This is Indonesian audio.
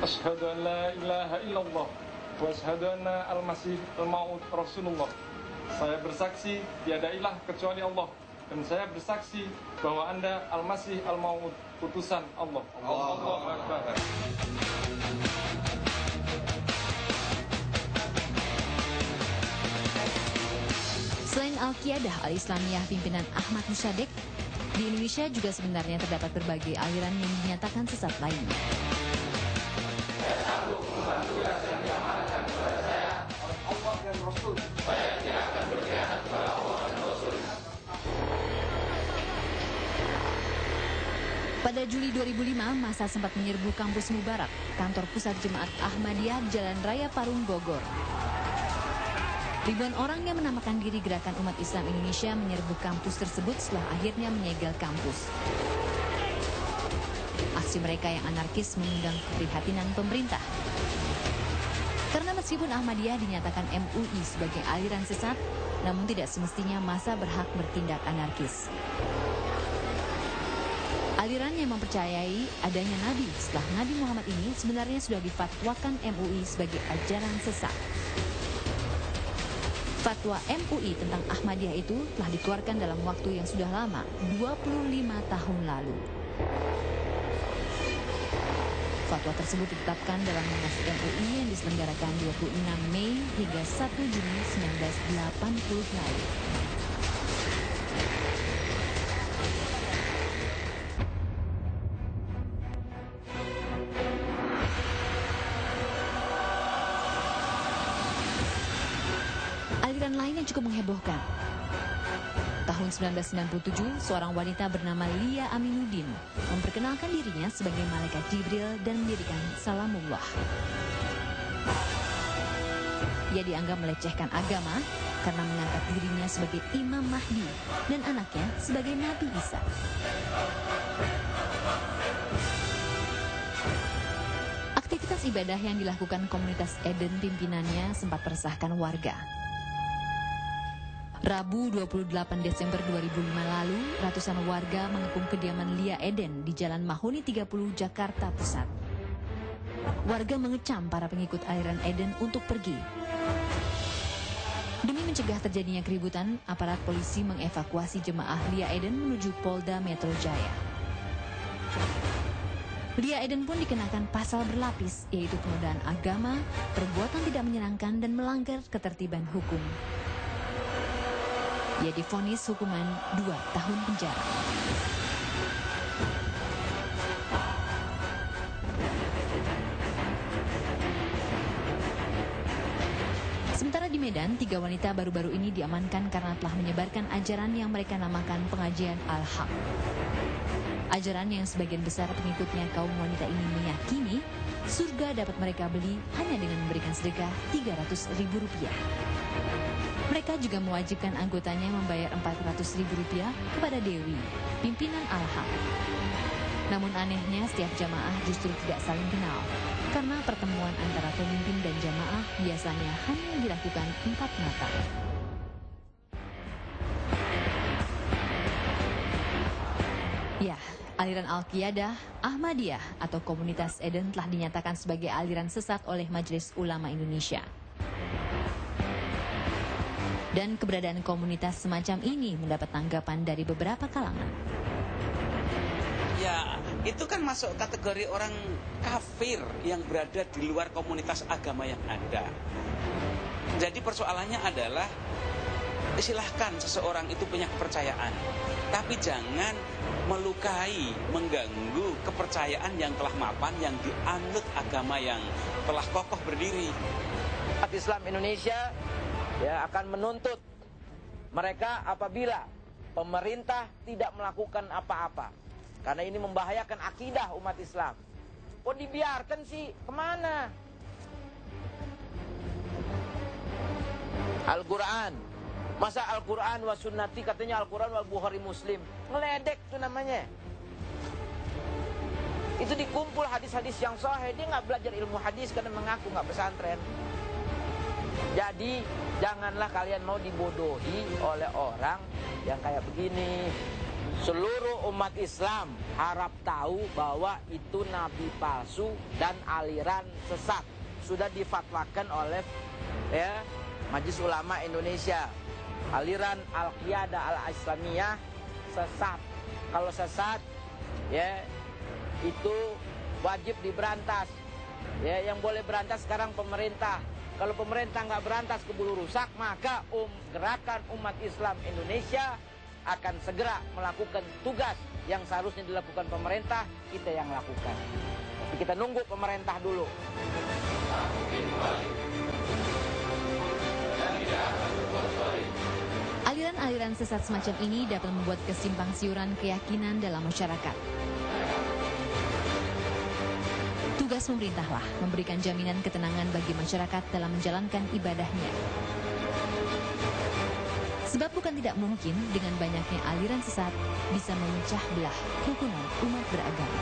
Asyhadu an la ilaha illallah wa asyhadu anna al-masih al-maut Rasulullah. Saya bersaksi tiada ilah kecuali Allah, dan saya bersaksi bahwa Anda al-masih al-maut, utusan Allah. Allahu Akbar. Selain Al-Qiyadah Al-Islamiyah pimpinan Ahmad Musaddiq, di Indonesia juga sebenarnya terdapat berbagai aliran yang dinyatakan sesat lainnya. Pada Juli 2005, massa sempat menyerbu kampus Mubarak, kantor pusat Jemaat Ahmadiyah Jalan Raya Parung, Bogor. Ribuan orang yang menamakan diri Gerakan Umat Islam Indonesia menyerbu kampus tersebut setelah akhirnya menyegel kampus. Aksi mereka yang anarkis mengundang keprihatinan pemerintah. Karena meskipun Ahmadiyah dinyatakan MUI sebagai aliran sesat, namun tidak semestinya massa berhak bertindak anarkis. Aliran yang mempercayai adanya Nabi setelah Nabi Muhammad ini sebenarnya sudah difatwakan MUI sebagai ajaran sesat. Fatwa MUI tentang Ahmadiyah itu telah dikeluarkan dalam waktu yang sudah lama, 25 tahun lalu. Fatwa tersebut ditetapkan dalam Munas MUI yang diselenggarakan 26 Mei hingga 1 Juni 1980 lalu. Aliran lain yang cukup menghebohkan. Tahun 1997, seorang wanita bernama Lia Aminuddin memperkenalkan dirinya sebagai malaikat Jibril dan mendirikan Salamullah. Ia dianggap melecehkan agama karena mengangkat dirinya sebagai Imam Mahdi dan anaknya sebagai Nabi Isa. Aktivitas ibadah yang dilakukan komunitas Eden pimpinannya sempat meresahkan warga. Rabu 28 Desember 2005 lalu, ratusan warga mengepung kediaman Lia Eden di Jalan Mahoni 30, Jakarta Pusat. Warga mengecam para pengikut aliran Eden untuk pergi. Demi mencegah terjadinya keributan, aparat polisi mengevakuasi jemaah Lia Eden menuju Polda Metro Jaya. Lia Eden pun dikenakan pasal berlapis, yaitu penodaan agama, perbuatan tidak menyenangkan, dan melanggar ketertiban hukum. Ia divonis hukuman 2 tahun penjara. Sementara di Medan, 3 wanita baru-baru ini diamankan karena telah menyebarkan ajaran yang mereka namakan pengajian Al-Haq. Ajaran yang sebagian besar pengikutnya kaum wanita ini meyakini surga dapat mereka beli hanya dengan memberikan sedekah Rp300.000. Mereka juga mewajibkan anggotanya membayar Rp400.000 kepada Dewi, pimpinan Al-Haq. Namun anehnya setiap jamaah justru tidak saling kenal, karena pertemuan antara pemimpin dan jamaah biasanya hanya dilakukan 4 mata. Ya, aliran Al-Qiyadah, Ahmadiyah atau komunitas Eden telah dinyatakan sebagai aliran sesat oleh Majelis Ulama Indonesia. Dan keberadaan komunitas semacam ini mendapat tanggapan dari beberapa kalangan. Ya, itu kan masuk kategori orang kafir yang berada di luar komunitas agama yang ada. Jadi persoalannya adalah, silahkan seseorang itu punya kepercayaan, tapi jangan melukai, mengganggu kepercayaan yang telah mapan, yang dianut agama yang telah kokoh berdiri. Umat Islam Indonesia akan menuntut mereka apabila pemerintah tidak melakukan apa-apa, karena ini membahayakan akidah umat Islam. Kok dibiarkan sih? Kemana? Al-Quran, masa Al-Quran wa sunnati, katanya Al-Quran wal Bukhari Muslim. Ngeledek itu namanya. Itu dikumpul hadis-hadis yang sahih. Dia nggak belajar ilmu hadis karena mengaku nggak pesantren. Jadi janganlah kalian mau dibodohi oleh orang yang kayak begini. seluruh umat Islam harap tahu bahwa itu nabi palsu dan aliran sesat. Sudah difatwakan oleh Majelis Ulama Indonesia. Aliran Al-Qiyadah Al-Islamiyah sesat. Kalau sesat, itu wajib diberantas. Yang boleh berantas sekarang pemerintah. Kalau pemerintah nggak berantas keburu rusak, maka gerakan umat Islam Indonesia akan segera melakukan tugas yang seharusnya dilakukan pemerintah, kita yang lakukan. Tapi kita nunggu pemerintah dulu. Aliran-aliran sesat semacam ini dapat membuat kesimpang siuran keyakinan dalam masyarakat. Tugas pemerintahlah memberikan jaminan ketenangan bagi masyarakat dalam menjalankan ibadahnya. Sebab bukan tidak mungkin dengan banyaknya aliran sesat bisa memecah belah kerukunan umat beragama.